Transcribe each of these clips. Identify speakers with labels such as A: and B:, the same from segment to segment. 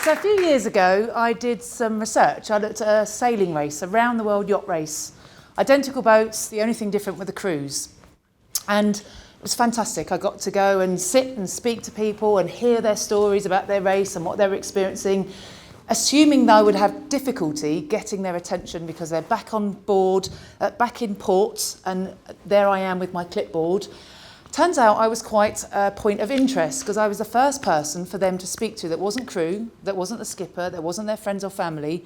A: So a few years ago, I did some research. I looked at a sailing race, a round-the-world yacht race. Identical boats, the only thing different were the crews. And it was fantastic. I got to go and sit and speak to people and hear their stories about their race and what they were experiencing, assuming that I would have difficulty getting their attention because they're back on board, back in port, and there I am with my clipboard. Turns out I was quite a point of interest because I was the first person for them to speak to that wasn't crew, that wasn't the skipper, that wasn't their friends or family.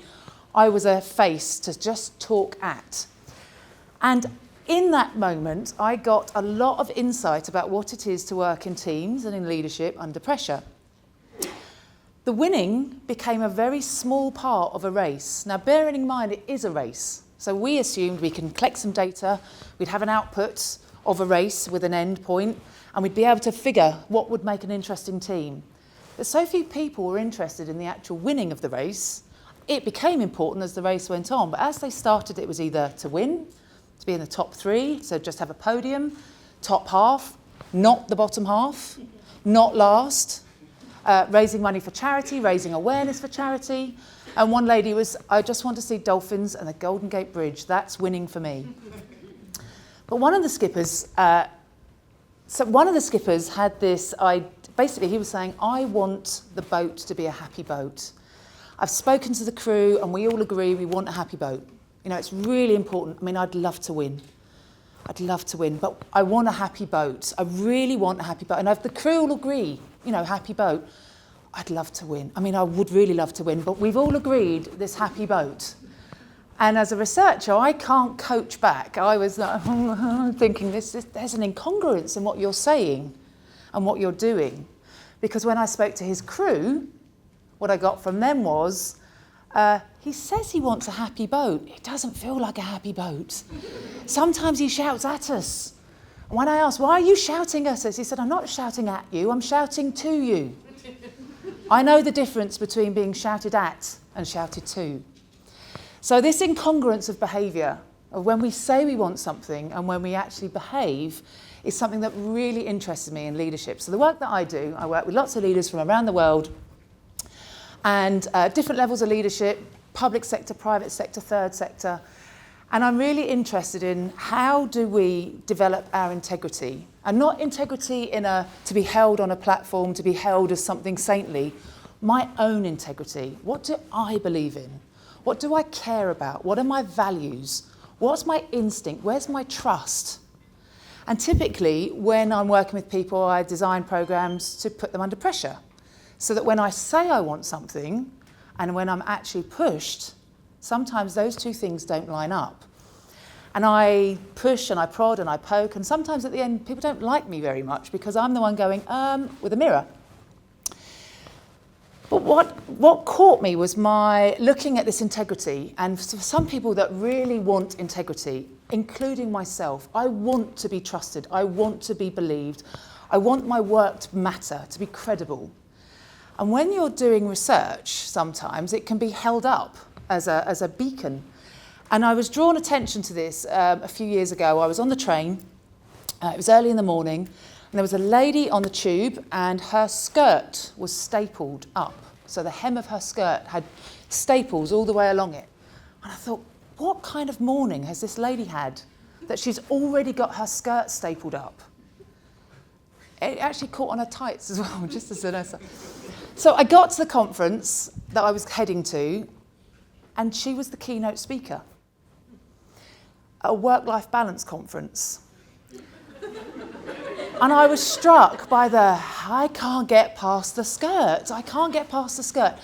A: I was a face to just talk at. And in that moment, I got a lot of insight about what it is to work in teams and in leadership under pressure. The winning became a very small part of a race. Now, bearing in mind it is a race. So we assumed we can collect some data, we'd have an output of a race with an end point, and we'd be able to figure what would make an interesting team. But so few people were interested in the actual winning of the race. It became important as the race went on, but as they started, it was either to win, to be in the top 3, so just have a podium, top half, not the bottom half, not last, raising money for charity, raising awareness for charity. And one lady was, I just want to see dolphins and the Golden Gate Bridge, that's winning for me. But one of the skippers, had this, basically he was saying, I want the boat to be a happy boat. I've spoken to the crew and we all agree we want a happy boat. You know, it's really important. I mean, I'd love to win. But I want a happy boat. I really want a happy boat. And if the crew all agree, you know, happy boat, I'd love to win. I mean, I would really love to win, but we've all agreed this happy boat. And as a researcher, I can't coach back. I was like, thinking there's an incongruence in what you're saying and what you're doing. Because when I spoke to his crew, what I got from them was, he says he wants a happy boat. It doesn't feel like a happy boat. Sometimes he shouts at us. And when I asked, why are you shouting at us? He said, I'm not shouting at you, I'm shouting to you. I know the difference between being shouted at and shouted to. So this incongruence of behaviour, of when we say we want something and when we actually behave, is something that really interests me in leadership. So the work that I do, I work with lots of leaders from around the world and different levels of leadership, public sector, private sector, third sector. And I'm really interested in how do we develop our integrity, and not integrity to be held on a platform, to be held as something saintly, my own integrity. What do I believe in? What do I care about? What are my values? What's my instinct? Where's my trust? And typically, when I'm working with people, I design programs to put them under pressure, so that when I say I want something, and when I'm actually pushed, sometimes those two things don't line up. And I push and I prod and I poke, and sometimes at the end people don't like me very much because I'm the one going, with a mirror. But what caught me was my looking at this integrity, and for some people that really want integrity, including myself, I want to be trusted, I want to be believed, I want my work to matter, to be credible. And when you're doing research, sometimes it can be held up as a beacon. And I was drawn attention to this a few years ago. I was on the train, it was early in the morning, and there was a lady on the tube and her skirt was stapled up. So the hem of her skirt had staples all the way along it. And I thought, what kind of morning has this lady had that she's already got her skirt stapled up? It actually caught on her tights as well, just as an aside. So I got to the conference that I was heading to, and she was the keynote speaker. A work-life balance conference. And I was struck by I can't get past the skirt. I can't get past the skirt.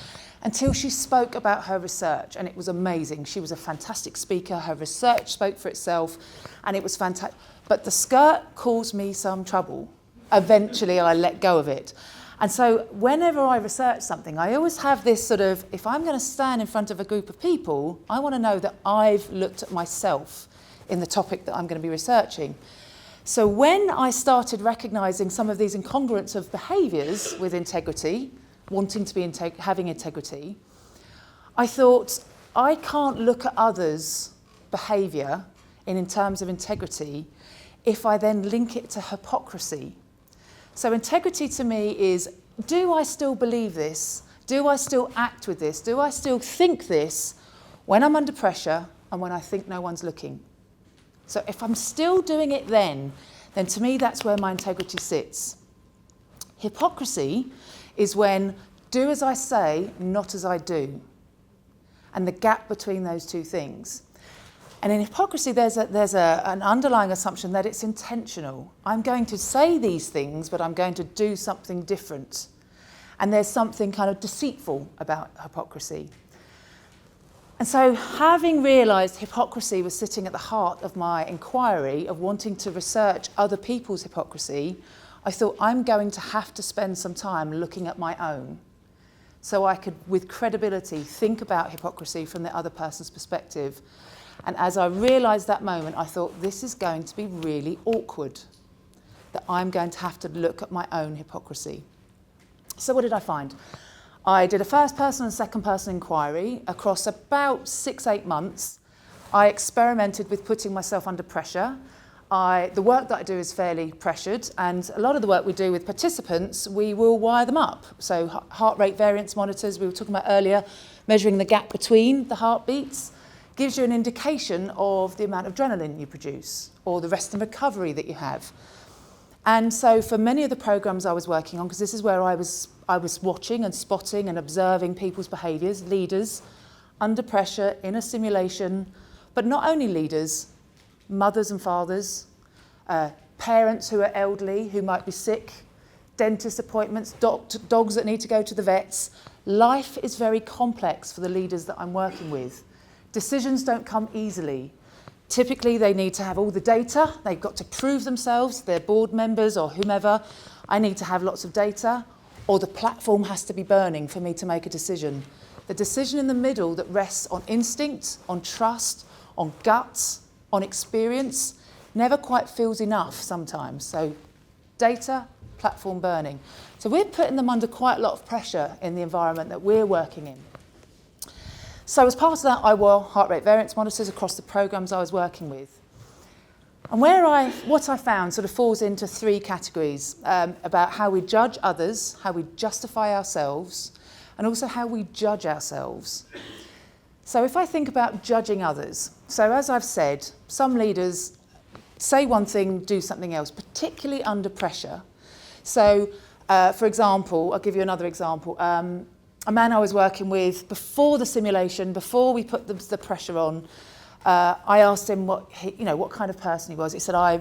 A: Until she spoke about her research, and it was amazing. She was a fantastic speaker. Her research spoke for itself, and it was fantastic. But the skirt caused me some trouble. Eventually, I let go of it. And so whenever I research something, I always have this sort of, if I'm going to stand in front of a group of people, I want to know that I've looked at myself in the topic that I'm going to be researching. So when I started recognising some of these incongruence of behaviours with integrity, wanting to be having integrity, I thought, I can't look at others' behaviour in terms of integrity if I then link it to hypocrisy. So integrity to me is, do I still believe this? Do I still act with this? Do I still think this when I'm under pressure and when I think no one's looking? So if I'm still doing it then to me that's where my integrity sits. Hypocrisy is when do as I say, not as I do. And the gap between those two things. And in hypocrisy, there's an underlying assumption that it's intentional. I'm going to say these things, but I'm going to do something different. And there's something kind of deceitful about hypocrisy. And so having realised hypocrisy was sitting at the heart of my inquiry of wanting to research other people's hypocrisy, I thought I'm going to have to spend some time looking at my own so I could, with credibility, think about hypocrisy from the other person's perspective. And as I realised that moment, I thought this is going to be really awkward, that I'm going to have to look at my own hypocrisy. So what did I find? I did a first person and second person inquiry across about 6-8 months. I experimented with putting myself under pressure. The work that I do is fairly pressured, and a lot of the work we do with participants, we will wire them up. So heart rate variance monitors, we were talking about earlier, measuring the gap between the heartbeats, gives you an indication of the amount of adrenaline you produce or the rest and recovery that you have. And so for many of the programs I was working on, because this is where I was watching and spotting and observing people's behaviours, leaders under pressure in a simulation, but not only leaders, mothers and fathers, parents who are elderly, who might be sick, dentist appointments, dogs that need to go to the vets. Life is very complex for the leaders that I'm working with. Decisions don't come easily. Typically, they need to have all the data. They've got to prove themselves, their board members or whomever. I need to have lots of data, or the platform has to be burning for me to make a decision. The decision in the middle that rests on instinct, on trust, on guts, on experience, never quite feels enough sometimes. So data, platform burning. So we're putting them under quite a lot of pressure in the environment that we're working in. So as part of that, I wore heart rate variance monitors across the programs I was working with. And what I found sort of falls into 3 categories about how we judge others, how we justify ourselves, and also how we judge ourselves. So if I think about judging others, so as I've said, some leaders say one thing, do something else, particularly under pressure. So for example, I'll give you another example. A man I was working with before the simulation, before we put the pressure on, I asked him what kind of person he was. He said, I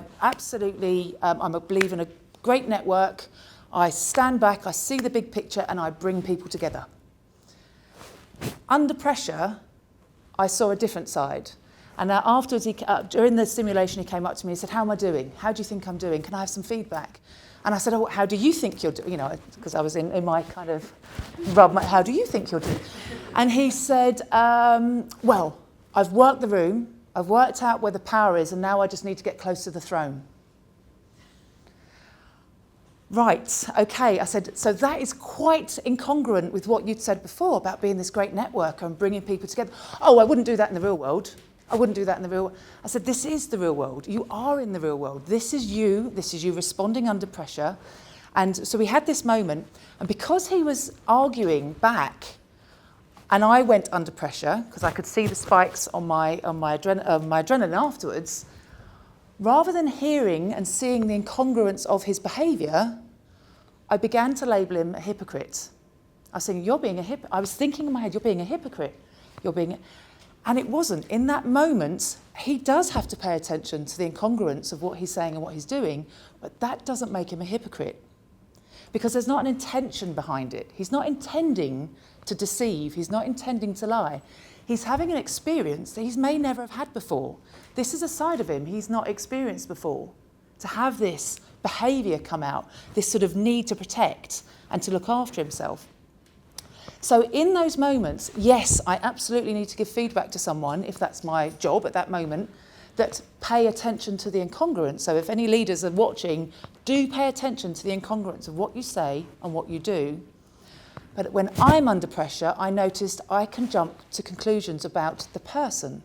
A: believe in a great network. I stand back, I see the big picture, and I bring people together. Under pressure, I saw a different side. And afterwards, during the simulation, he came up to me and said, how am I doing? How do you think I'm doing? Can I have some feedback? And I said, oh, how do you think you're doing? Because I was in my kind of how do you think you're doing? And he said, well, I've worked the room, I've worked out where the power is, and now I just need to get close to the throne. Right, okay, I said, so that is quite incongruent with what you'd said before about being this great networker and bringing people together. Oh, I wouldn't do that in the real world. I wouldn't do that in the real world. I said, this is the real world. You are in the real world. This is you responding under pressure. And so we had this moment, and because he was arguing back, and I went under pressure, because I could see the spikes on my adrenaline afterwards, rather than hearing and seeing the incongruence of his behaviour, I began to label him a hypocrite. I was saying, I was thinking in my head, you're being a hypocrite. And it wasn't. In that moment, he does have to pay attention to the incongruence of what he's saying and what he's doing, but that doesn't make him a hypocrite. Because there's not an intention behind it. He's not intending to deceive. He's not intending to lie. He's having an experience that he may never have had before. This is a side of him he's not experienced before. To have this behaviour come out, this sort of need to protect and to look after himself. So in those moments, yes, I absolutely need to give feedback to someone, if that's my job at that moment, that pay attention to the incongruence. So if any leaders are watching, do pay attention to the incongruence of what you say and what you do. But when I'm under pressure, I noticed I can jump to conclusions about the person.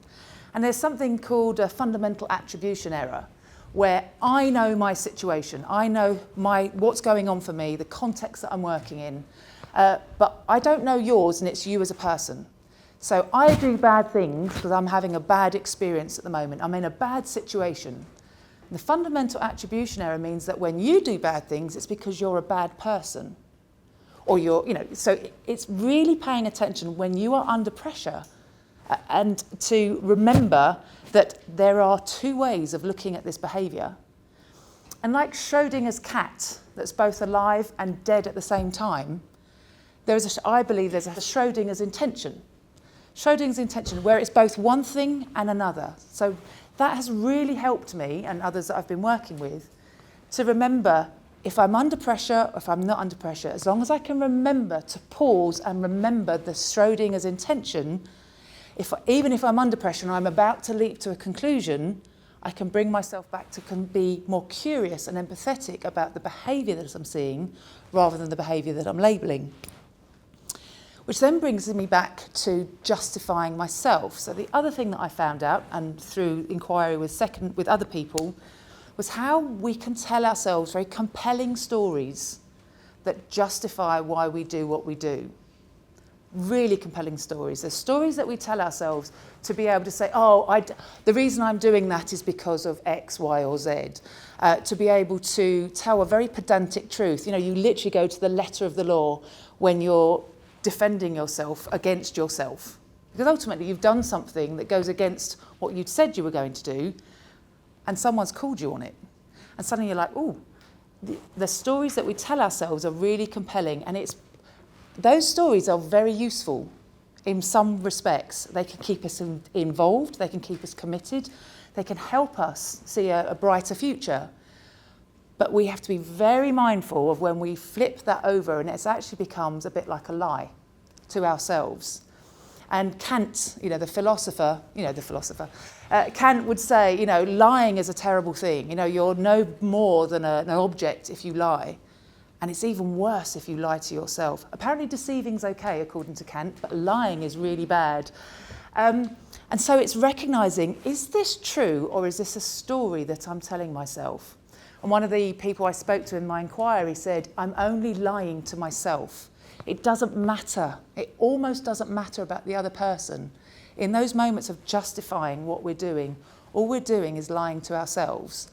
A: And there's something called a fundamental attribution error, where I know my situation, I know what's going on for me, the context that I'm working in, But I don't know yours, and it's you as a person. So I do bad things because I'm having a bad experience at the moment. I'm in a bad situation. The fundamental attribution error means that when you do bad things, it's because you're a bad person. Or so it's really paying attention when you are under pressure and to remember that there are two ways of looking at this behaviour. And like Schrodinger's cat that's both alive and dead at the same time, I believe there's a Schrodinger's intention. Schrodinger's intention where it's both one thing and another. So that has really helped me and others that I've been working with to remember if I'm under pressure or if I'm not under pressure, as long as I can remember to pause and remember the Schrodinger's intention, even if I'm under pressure and I'm about to leap to a conclusion, I can bring myself back to be more curious and empathetic about the behaviour that I'm seeing rather than the behaviour that I'm labelling. Which then brings me back to justifying myself. So the other thing that I found out, and through inquiry with other people, was how we can tell ourselves very compelling stories that justify why we do what we do. Really compelling stories. There's stories that we tell ourselves to be able to say, the reason I'm doing that is because of X, Y, or Z. To be able to tell a very pedantic truth. You literally go to the letter of the law when you're defending yourself against yourself. Because ultimately you've done something that goes against what you'd said you were going to do, and someone's called you on it. And suddenly you're like, the stories that we tell ourselves are really compelling, and those stories are very useful in some respects. They can keep us involved, they can keep us committed, they can help us see a brighter future. But we have to be very mindful of when we flip that over and it actually becomes a bit like a lie to ourselves. And Kant, the philosopher, Kant would say, lying is a terrible thing. You're no more than an object if you lie. And it's even worse if you lie to yourself. Apparently deceiving's okay, according to Kant, but lying is really bad. And so it's recognising, is this true or is this a story that I'm telling myself? And one of the people I spoke to in my inquiry said, I'm only lying to myself. It doesn't matter. It almost doesn't matter about the other person. In those moments of justifying what we're doing, all we're doing is lying to ourselves.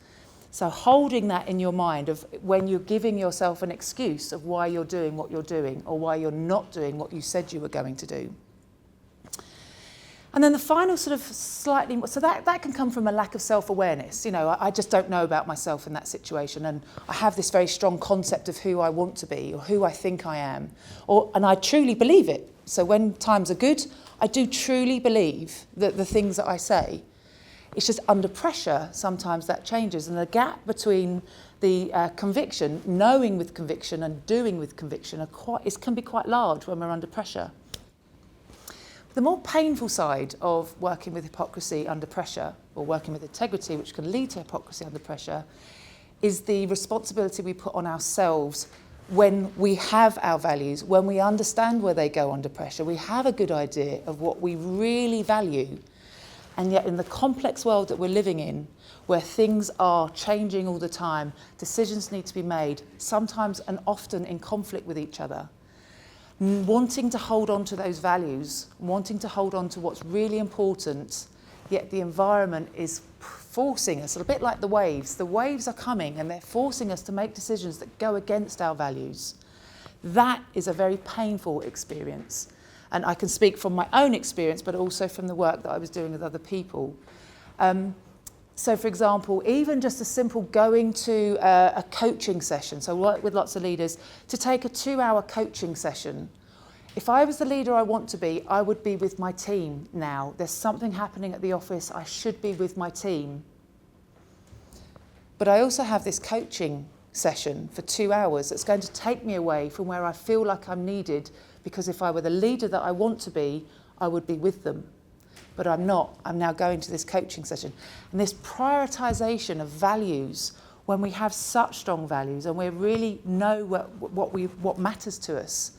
A: So holding that in your mind of when you're giving yourself an excuse of why you're doing what you're doing or why you're not doing what you said you were going to do. And then the final so that can come from a lack of self-awareness. I just don't know about myself in that situation, and I have this very strong concept of who I want to be or who I think I am, and I truly believe it. So when times are good, I do truly believe that the things that I say. It's just under pressure, sometimes that changes, and the gap between the conviction, knowing with conviction and doing with conviction can be quite large when we're under pressure. The more painful side of working with hypocrisy under pressure, or working with integrity, which can lead to hypocrisy under pressure, is the responsibility we put on ourselves when we have our values, when we understand where they go under pressure, we have a good idea of what we really value. And yet in the complex world that we're living in, where things are changing all the time, decisions need to be made, sometimes and often in conflict with each other, wanting to hold on to those values, wanting to hold on to what's really important, yet the environment is forcing us, a bit like the waves. The waves are coming and they're forcing us to make decisions that go against our values. That is a very painful experience. And I can speak from my own experience, but also from the work that I was doing with other people. So, for example, even just a simple going to a coaching session, so work with lots of leaders, to take a 2-hour coaching session. If I was the leader I want to be, I would be with my team now. There's something happening at the office, I should be with my team. But I also have this coaching session for 2 hours that's going to take me away from where I feel like I'm needed, because if I were the leader that I want to be, I would be with them. But I'm not. I'm now going to this coaching session. And this prioritisation of values, when we have such strong values and we really know what matters to us,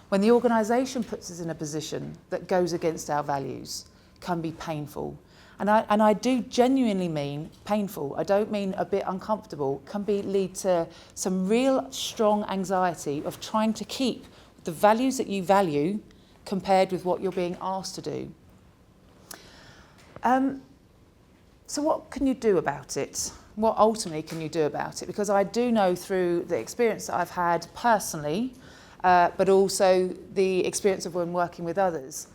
A: when the organisation puts us in a position that goes against our values, can be painful. And I do genuinely mean painful. I don't mean a bit uncomfortable. Can lead to some real strong anxiety of trying to keep the values that you value compared with what you're being asked to do. So what can you do about it? What ultimately can you do about it? Because I do know through the experience that I've had personally, but also the experience of when working with others,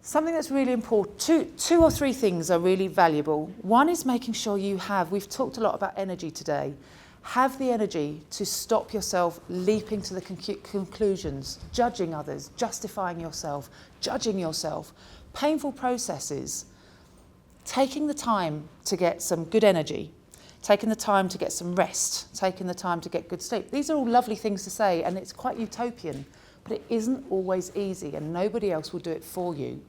A: something that's really important, two or three things are really valuable. One is making sure you have, we've talked a lot about energy today, have the energy to stop yourself leaping to the conclusions, judging others, justifying yourself, judging yourself, painful processes, taking the time to get some good energy, taking the time to get some rest, taking the time to get good sleep. These are all lovely things to say, and it's quite utopian, but it isn't always easy, and nobody else will do it for you.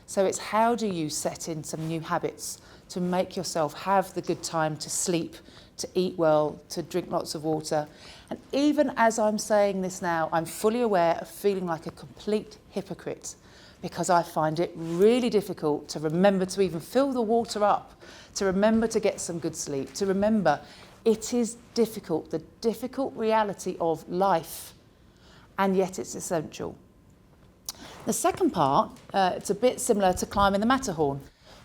A: So it's how do you set in some new habits to make yourself have the good time to sleep, to eat well, to drink lots of water. And even as I'm saying this now, I'm fully aware of feeling like a complete hypocrite, because I find it really difficult to remember to even fill the water up, to remember to get some good sleep, to remember it is difficult, the difficult reality of life, and yet it's essential. The second part, it's a bit similar to climbing the Matterhorn.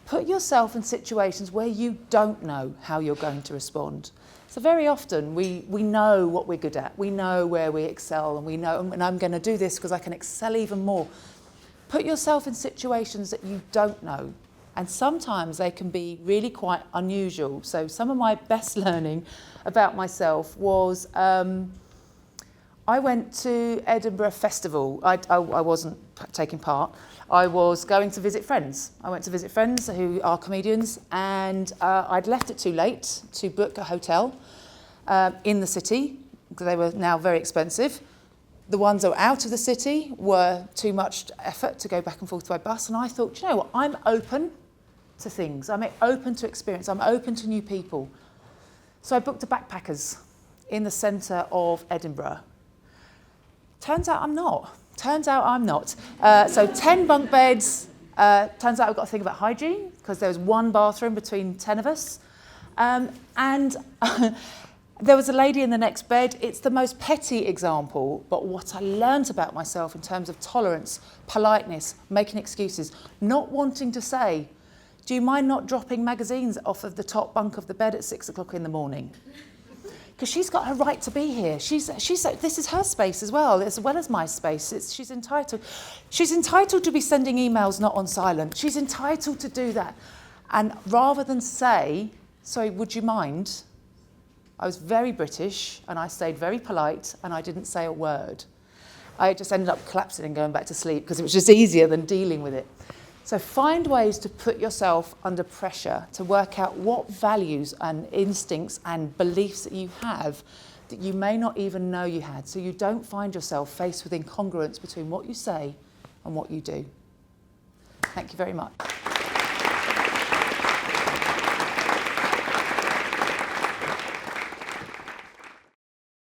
A: Put yourself in situations where you don't know how you're going to respond. So very often we know what we're good at, we know where we excel, and we know, and I'm going to do this because I can excel even more. Put yourself in situations that you don't know, and sometimes they can be really quite unusual. So some of my best learning about myself was I went to Edinburgh Festival. I wasn't taking part. I was going to visit friends. I went to visit friends who are comedians, and I'd left it too late to book a hotel in the city, because they were now very expensive. The ones that were out of the city were too much effort to go back and forth by bus. And I thought, you know what, I'm open to things. I'm open to experience. I'm open to new people. So I booked a backpackers in the centre of Edinburgh. Turns out I'm not. So 10 bunk beds. Turns out I've got to think about hygiene, because there was one bathroom between 10 of us. And there was a lady in the next bed. It's the most petty example, but what I learned about myself in terms of tolerance, politeness, making excuses, not wanting to say, do you mind not dropping magazines off of the top bunk of the bed at 6 o'clock in the morning? Because she's got her right to be here. This is her space as well as my space. She's entitled to be sending emails not on silent. She's entitled to do that. And rather than say, sorry, would you mind? I was very British, and I stayed very polite, and I didn't say a word. I just ended up collapsing and going back to sleep, because it was just easier than dealing with it. So find ways to put yourself under pressure to work out what values and instincts and beliefs that you have that you may not even know you had, so you don't find yourself faced with incongruence between what you say and what you do. Thank you very much.